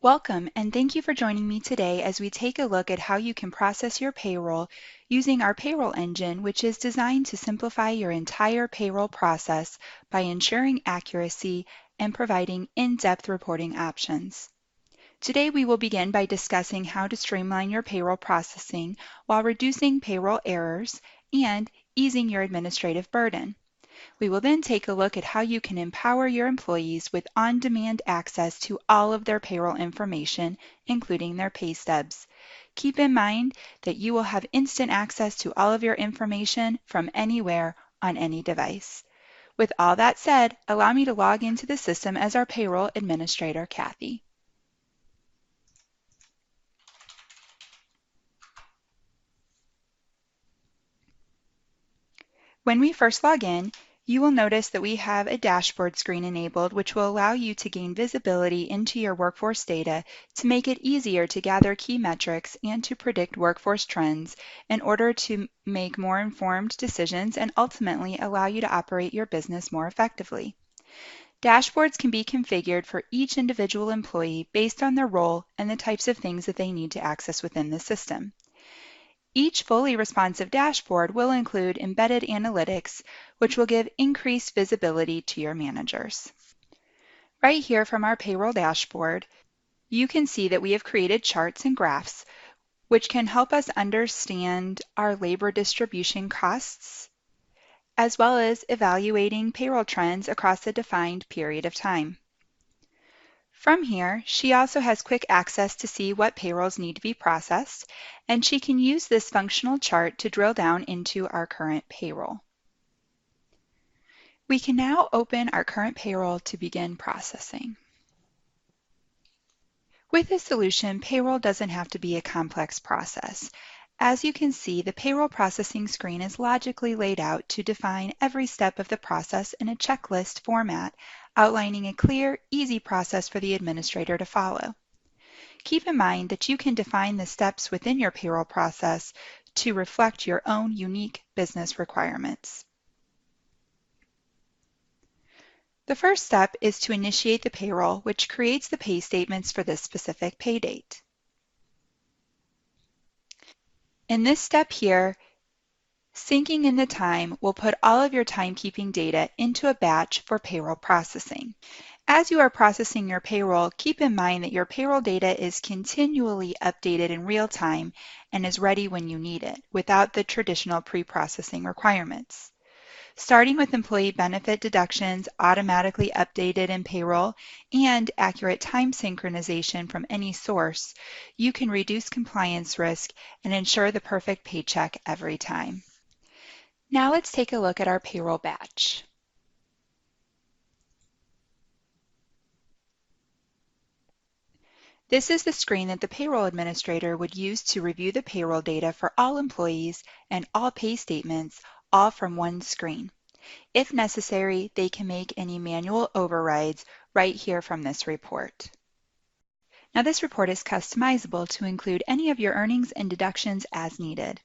Welcome, and thank you for joining me today as we take a look at how you can process your payroll using our payroll engine, which is designed to simplify your entire payroll process by ensuring accuracy and providing in-depth reporting options. Today, we will begin by discussing how to streamline your payroll processing while reducing payroll errors and easing your administrative burden. We will then take a look at how you can empower your employees with on-demand access to all of their payroll information, including their pay stubs. Keep in mind that you will have instant access to all of your information from anywhere on any device. With all that said, allow me to log into the system as our payroll administrator, Kathy. When we first log in, you will notice that we have a dashboard screen enabled, which will allow you to gain visibility into your workforce data to make it easier to gather key metrics and to predict workforce trends in order to make more informed decisions and ultimately allow you to operate your business more effectively. Dashboards can be configured for each individual employee based on their role and the types of things that they need to access within the system. Each fully responsive dashboard will include embedded analytics, which will give increased visibility to your managers. Right here from our payroll dashboard, you can see that we have created charts and graphs, which can help us understand our labor distribution costs, as well as evaluating payroll trends across a defined period of time. From here, she also has quick access to see what payrolls need to be processed, and she can use this functional chart to drill down into our current payroll. We can now open our current payroll to begin processing. With this solution, payroll doesn't have to be a complex process. As you can see, the payroll processing screen is logically laid out to define every step of the process in a checklist format, outlining a clear, easy process for the administrator to follow. Keep in mind that you can define the steps within your payroll process to reflect your own unique business requirements. The first step is to initiate the payroll, which creates the pay statements for this specific pay date. In this step here, syncing in the time will put all of your timekeeping data into a batch for payroll processing. As you are processing your payroll, keep in mind that your payroll data is continually updated in real time and is ready when you need it, without the traditional pre-processing requirements. Starting with employee benefit deductions automatically updated in payroll and accurate time synchronization from any source, you can reduce compliance risk and ensure the perfect paycheck every time. Now let's take a look at our payroll batch. This is the screen that the payroll administrator would use to review the payroll data for all employees and all pay statements, all from one screen. If necessary, they can make any manual overrides right here from this report. Now this report is customizable to include any of your earnings and deductions as needed.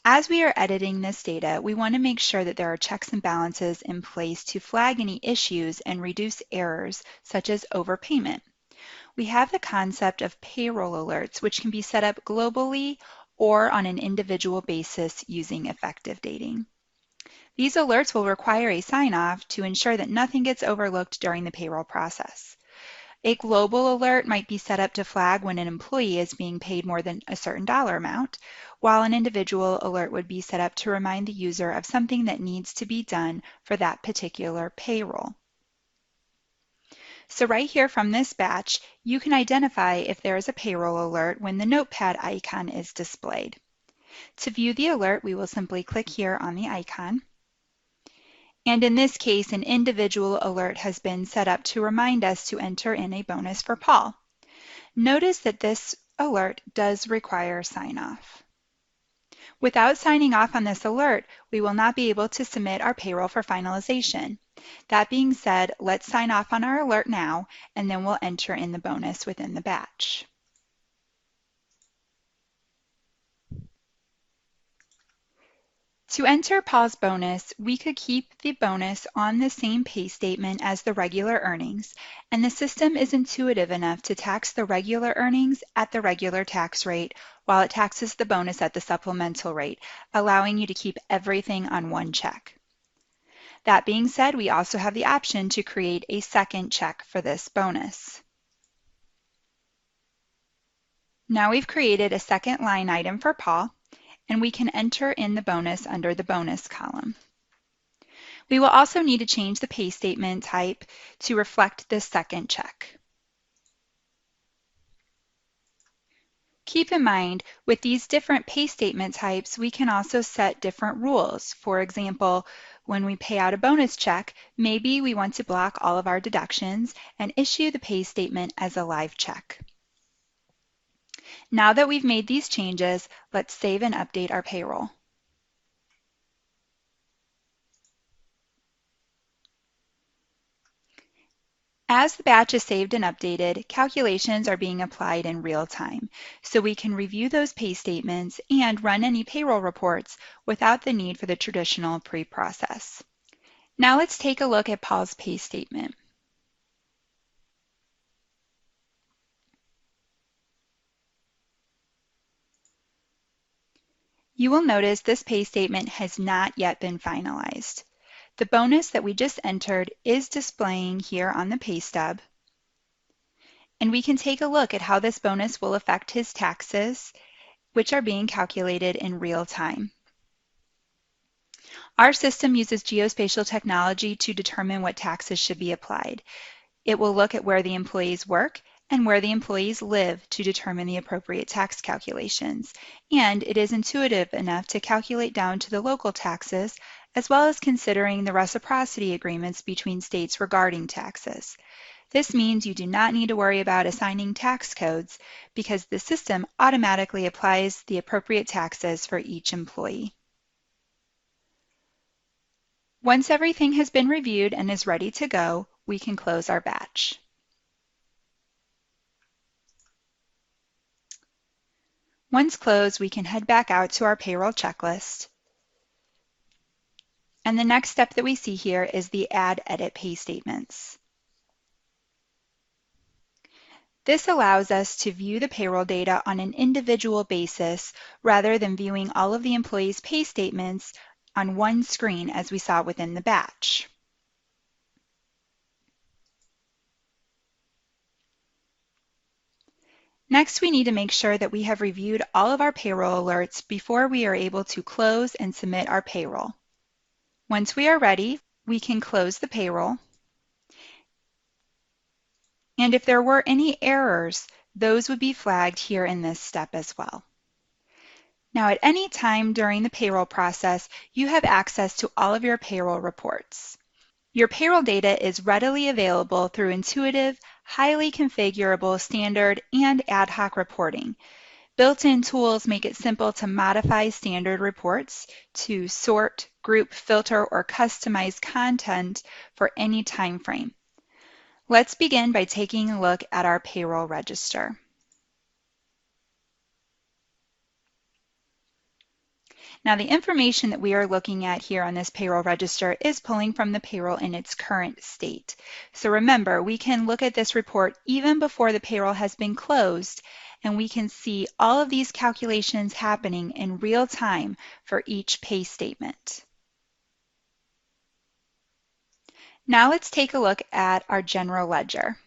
As we are editing this data, we want to make sure that there are checks and balances in place to flag any issues and reduce errors, such as overpayment. We have the concept of payroll alerts, which can be set up globally or on an individual basis using effective dating. These alerts will require a sign-off to ensure that nothing gets overlooked during the payroll process. A global alert might be set up to flag when an employee is being paid more than a certain dollar amount, while an individual alert would be set up to remind the user of something that needs to be done for that particular payroll. So right here from this batch, you can identify if there is a payroll alert when the notepad icon is displayed. To view the alert, we will simply click here on the icon. And in this case, an individual alert has been set up to remind us to enter in a bonus for Paul. Notice that this alert does require sign-off. Without signing off on this alert, we will not be able to submit our payroll for finalization. That being said, let's sign off on our alert now, and then we'll enter in the bonus within the batch. To enter pause bonus, we could keep the bonus on the same pay statement as the regular earnings, and the system is intuitive enough to tax the regular earnings at the regular tax rate while it taxes the bonus at the supplemental rate, allowing you to keep everything on one check. That being said, we also have the option to create a second check for this bonus. Now we've created a second line item for Paul, and we can enter in the bonus under the bonus column. We will also need to change the pay statement type to reflect this second check. Keep in mind, with these different pay statement types, we can also set different rules. For example, when we pay out a bonus check, maybe we want to block all of our deductions and issue the pay statement as a live check. Now that we've made these changes, let's save and update our payroll. As the batch is saved and updated, calculations are being applied in real time, so we can review those pay statements and run any payroll reports without the need for the traditional pre-process. Now let's take a look at Paul's pay statement. You will notice this pay statement has not yet been finalized. The bonus that we just entered is displaying here on the pay stub, and we can take a look at how this bonus will affect his taxes, which are being calculated in real time. Our system uses geospatial technology to determine what taxes should be applied. It will look at where the employees work and where the employees live to determine the appropriate tax calculations, and it is intuitive enough to calculate down to the local taxes, as well as considering the reciprocity agreements between states regarding taxes. This means you do not need to worry about assigning tax codes because the system automatically applies the appropriate taxes for each employee. Once everything has been reviewed and is ready to go, we can close our batch. Once closed, we can head back out to our payroll checklist. And the next step that we see here is the Add Edit Pay Statements. This allows us to view the payroll data on an individual basis rather than viewing all of the employees' pay statements on one screen as we saw within the batch. Next, we need to make sure that we have reviewed all of our payroll alerts before we are able to close and submit our payroll. Once we are ready, we can close the payroll. And if there were any errors, those would be flagged here in this step as well. Now, at any time during the payroll process, you have access to all of your payroll reports. Your payroll data is readily available through intuitive, highly configurable standard and ad hoc reporting. Built-in tools make it simple to modify standard reports to sort, group, filter, or customize content for any time frame. Let's begin by taking a look at our payroll register. Now, the information that we are looking at here on this payroll register is pulling from the payroll in its current state. So remember, we can look at this report even before the payroll has been closed, and we can see all of these calculations happening in real time for each pay statement. Now let's take a look at our general ledger.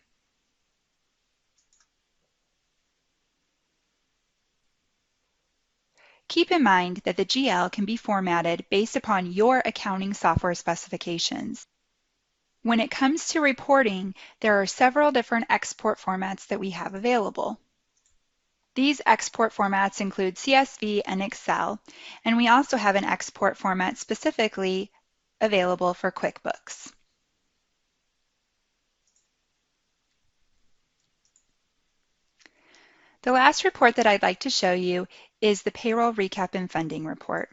Keep in mind that the GL can be formatted based upon your accounting software specifications. When it comes to reporting, there are several different export formats that we have available. These export formats include CSV and Excel, and we also have an export format specifically available for QuickBooks. The last report that I'd like to show you is the Payroll Recap and Funding Report.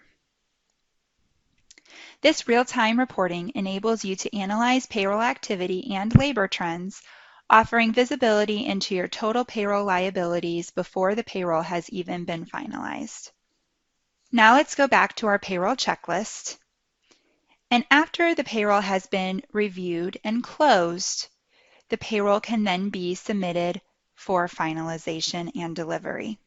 This real-time reporting enables you to analyze payroll activity and labor trends, offering visibility into your total payroll liabilities before the payroll has even been finalized. Now let's go back to our payroll checklist. And after the payroll has been reviewed and closed, the payroll can then be submitted for finalization and delivery.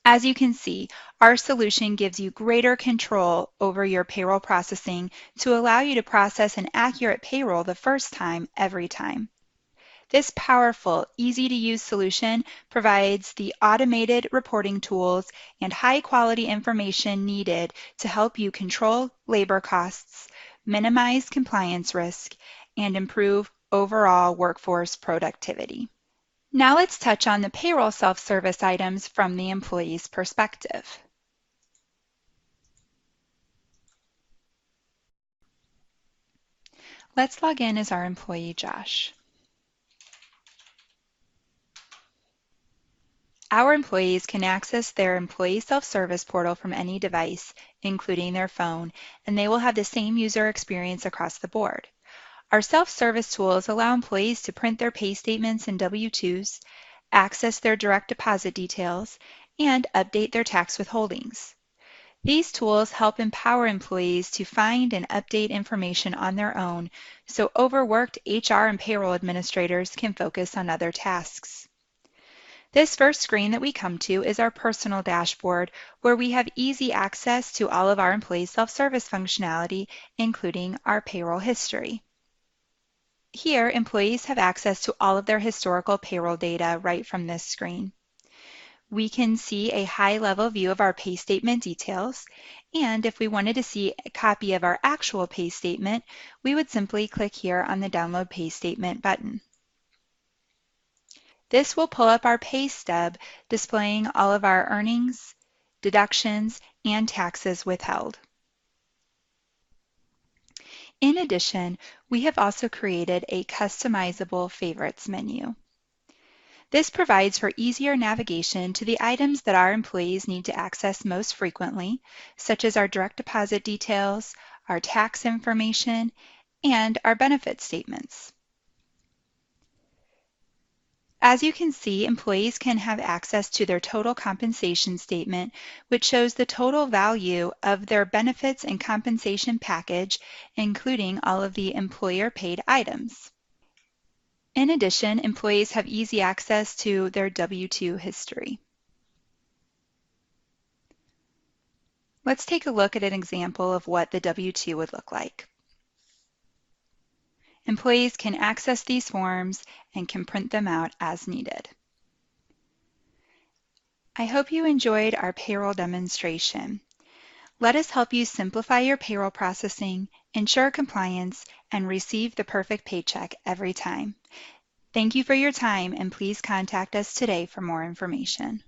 As you can see, our solution gives you greater control over your payroll processing to allow you to process an accurate payroll the first time, every time. This powerful, easy-to-use solution provides the automated reporting tools and high-quality information needed to help you control labor costs, minimize compliance risk, and improve overall workforce productivity. Now let's touch on the payroll self-service items from the employee's perspective. Let's log in as our employee, Josh. Our employees can access their employee self-service portal from any device, including their phone, and they will have the same user experience across the board. Our self-service tools allow employees to print their pay statements and W-2s, access their direct deposit details, and update their tax withholdings. These tools help empower employees to find and update information on their own, so overworked HR and payroll administrators can focus on other tasks. This first screen that we come to is our personal dashboard, where we have easy access to all of our employee self-service functionality, including our payroll history. Here, employees have access to all of their historical payroll data right from this screen. We can see a high-level view of our pay statement details, and if we wanted to see a copy of our actual pay statement, we would simply click here on the Download Pay Statement button. This will pull up our pay stub, displaying all of our earnings, deductions, and taxes withheld. In addition, we have also created a customizable favorites menu. This provides for easier navigation to the items that our employees need to access most frequently, such as our direct deposit details, our tax information, and our benefit statements. As you can see, employees can have access to their total compensation statement, which shows the total value of their benefits and compensation package, including all of the employer-paid items. In addition, employees have easy access to their W-2 history. Let's take a look at an example of what the W-2 would look like. Employees can access these forms and can print them out as needed. I hope you enjoyed our payroll demonstration. Let us help you simplify your payroll processing, ensure compliance, and receive the perfect paycheck every time. Thank you for your time, and please contact us today for more information.